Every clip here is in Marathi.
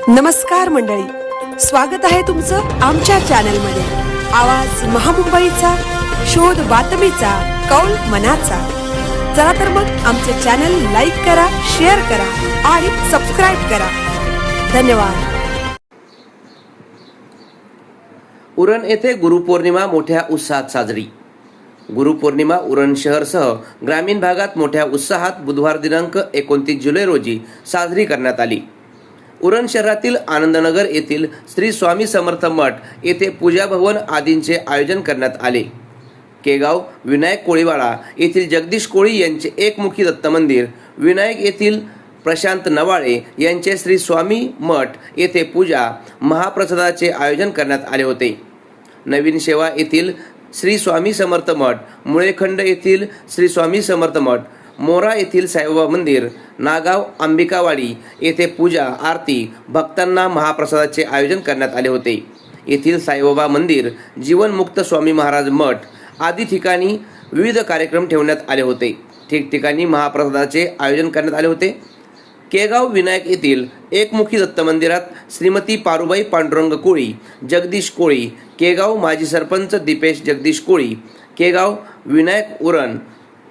नमस्कार मंडळी, स्वागत आहे तुमचं आमच्या चॅनलमध्ये। आवाज महामुंबईचा, शोध बातमीचा, कौल मनाचा। चला तर मग आमचे चॅनल लाईक करा, शेअर करा आणि सबस्क्राइब करा। धन्यवाद। उरण येथे गुरुपौर्णिमा मोठ्या उत्साहात साजरी। गुरुपौर्णिमा उरण शहरसह ग्रामीण भागात मोठ्या उत्साहात बुधवार दिनांक 29 जुलै रोजी साजरी करण्यात आली। उरण शहरातील आनंदनगर येथील श्री स्वामी समर्थ मठ येथे पूजा भवन आदींचे आयोजन करण्यात आले। केगाव विनायक कोळीवाडा येथील जगदीश कोळी यांचे एकमुखी दत्त मंदिर, विनायक येथील प्रशांत नवाळे यांचे श्री स्वामी मठ येथे पूजा महाप्रसादाचे आयोजन करण्यात आले होते। नवीन शेवा येथील श्री स्वामी समर्थ मठ, मुळेखंड येथील श्री स्वामी समर्थ मठ, मोरा येथील साईबाबा मंदिर, नागाव अंबिकावाडी येथे पूजा आरती भक्तांना महाप्रसादाचे आयोजन करण्यात आले होते। येथील साईबाबा मंदिर, जीवनमुक्त स्वामी महाराज मठ आदी ठिकाणी विविध कार्यक्रम ठेवण्यात आले होते। ठिकठिकाणी महाप्रसादाचे आयोजन करण्यात आले होते। केगाव विनायक येथील एकमुखी दत्त मंदिरात श्रीमती पारुबाई पांडुरंग कोळी, जगदीश कोळी, केगाव माजी सरपंच दीपेश जगदीश कोळी, केगाव विनायक उरण,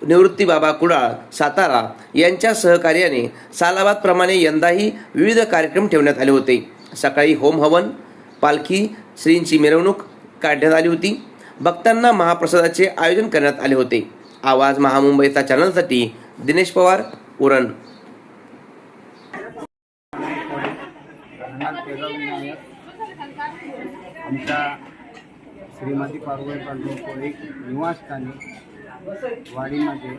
निवृत्ती बाबा कुडाळ सातारा यांच्या सहकार्याने सालाबादप्रमाणे यंदाही विविध कार्यक्रम ठेवण्यात आले होते। सकाळी होम हवन, पालखी श्रींची मिरवणूक काढण्यात आली होती। भक्तांना महाप्रसादाचे आयोजन करण्यात आले होते। आवाज महामुंबईचा चॅनलसाठी दिनेश पवार, उरण। आमच्या श्रीमती पारुबाई पांडुरंग कोळी निवासस्थानी वाडीमध्ये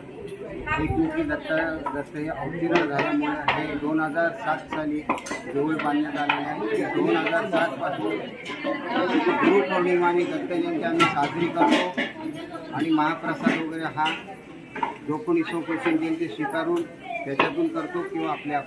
एकमुखी दत्त हे अवतीर्ण झाल्यामुळे हे 2007 साली देऊळ बांधण्यात आलेले आहे। 2007 पासून गुरुपौर्णिमा आणि दत्त जयंती आम्ही साजरी करतो आणि महाप्रसाद वगैरे हा जो कोणी ईश्वर जयंती स्वीकारून त्याच्यातून करतो किंवा आपल्या